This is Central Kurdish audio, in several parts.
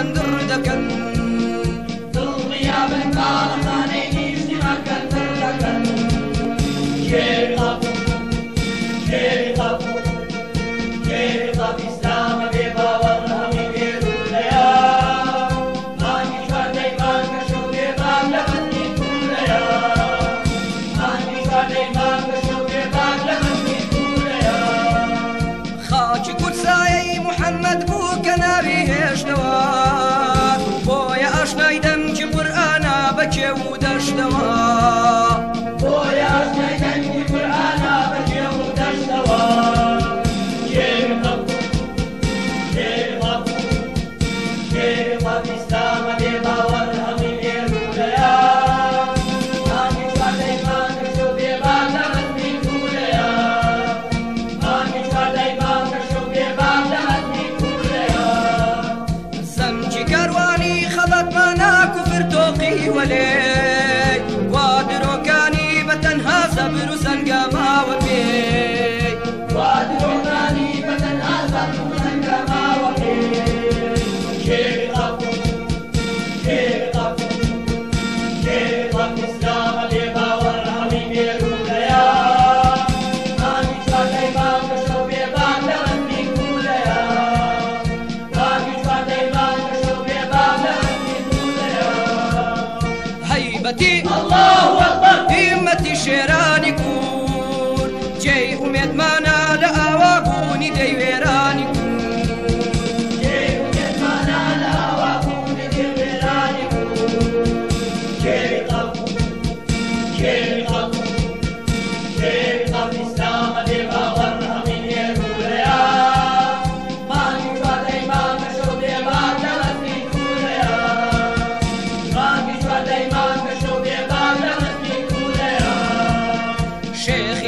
ماکەندڕ دەکەن دڵنیا بن باڵەخانەی نیشتی ماکەندڕ دەکەن کێوی قەپ ئیسلامە بێ باوەڕ هەمی بێروولەیە مانگی چواردەی مانگەش و بێباک لە بەندی توولەیە مانگی چواردەی مانگەش و بێباک لە بەندی توولەیە خاکی کورسایەی محەممەد بوو کە ناوی هێشتەوە بۆیە ئاشنای دەمکی قورئانە بە کێو و دەشتەوە بۆیە ئاشنای دەمکی قورئانە بە کێو و دەشتەوە ئیسلامە بێ باوەڕ هەمی بێروولەیە مانگی چواردەی مانگەش و بێباک لە بەندی توولەیە مانگی چواردەی مانگەش و بێباک لە بەندی توولەیە سەمکی کاروانی خەڵەتمانە کوفر تۆقی وەلێ وا درۆکانی بەتەنها زەبر و سەنگەماوە پێ وا درۆکانی بەتەنها زەبر و سەنگەماوە پێ ئیسلامە بێ باوەڕ هەمی بێروولەیە مانگی چواردەی مانگەش و بێباک لە بەندی توولەیە مانگی چواردەی مانگەش و بێباک لە بەندی توولەیە هەیبەتی ئەڵڵاهو ئەکبەر هیممەتی شێرانی کورد جێی ئومێدمانە لە ئاوا بوونی دەی وێرانی کورد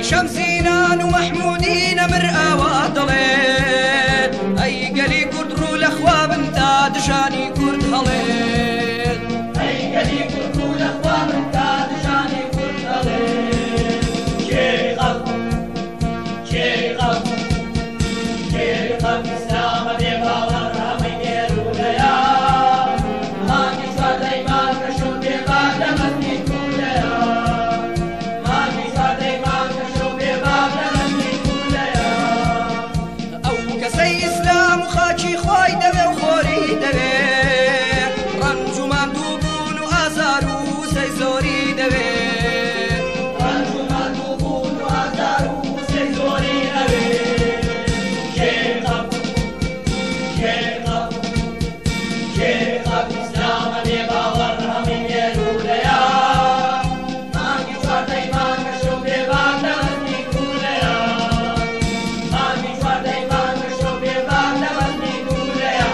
شمسینان و محمودین مرئاوا دەڵێت ئەی گەلی کورد ڕوو لە خوابن تا دژانی کورد هەڵێت ئەی گەلی کورد ڕوو لە خوابن تا دژانی کورد هەڵێت کێوی قەپ ئیسلامە بێ باوەڕ هەمی بێروولەیە مانگی چواردەی مانگەش و بێباک لە بەندی توولەیە مانگی چواردەی مانگەش و بێباک لە بەندی توولەیە ئەو کەسەی ئیسلام و خاکی خۆی دەوێ و خۆری دەوێ ڕەنج و ماندوو بوون و ئازار و سەی زۆری دەوێ ڕەنج و ماندوو بوون و ئازار و سەی زۆری ئەوێ ئیسلامە بێ باوەڕ هەمی بێروولەیە مانگی چواردەی مانگەش و بێباک لە بەندی توولەیە مانگی چواردەی مانگەش و بێباک لە بەندی توولەیە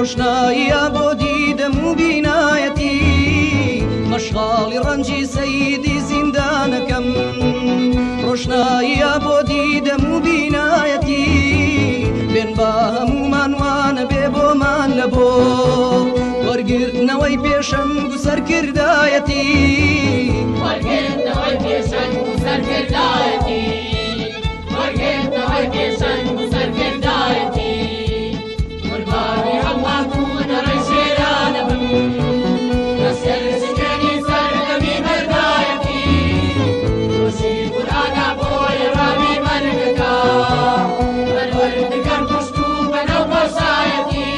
ڕۆشناییە بۆ دیدەم و بینایەتی مەشغاڵی ڕەنجی سەیدی زیندانەکەم ڕۆشناییە بۆ دیدەم و بینایەتی بێن با هەمومان وانە بێ بۆمان لە بۆ وەرگێ وەرگرتنەوەی پێشەنگ و سەرکردایەتی وەرگرتنەوەی پێشەنگ و سەرکردایەتی وەرگرتنەوەی پێشەنگ و سەرکردایەتی قوربانی هەڵاتوون ڕێی شێرانە بن لەسەر سکەنی سەردەمی مەردایەتی دۆشی قورئانە بۆیە ڕاوی مەرگەکە پەروەردگار کوشت و بەناو پاشایەتی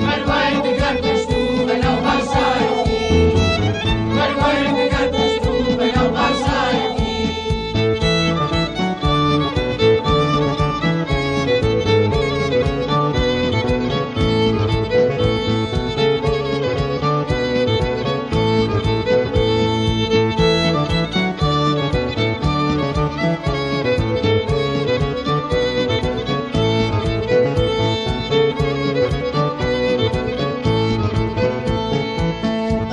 پەروەردگار کوشت و بەناو پاشایەتی پەروەردگار کوشت و بەناو پاشایەتی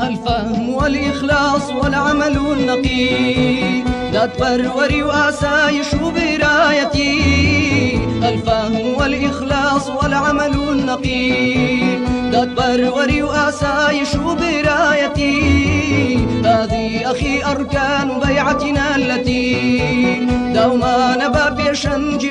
الفهم والإخلاص والعمل النقي ذات بروري وآسايش وبرايتي الفهم والإخلاص والعمل النقي ذات بروري وآسايش وبرايتي هذه أخي أركان بيعتنا التي دوما نبى بيشنج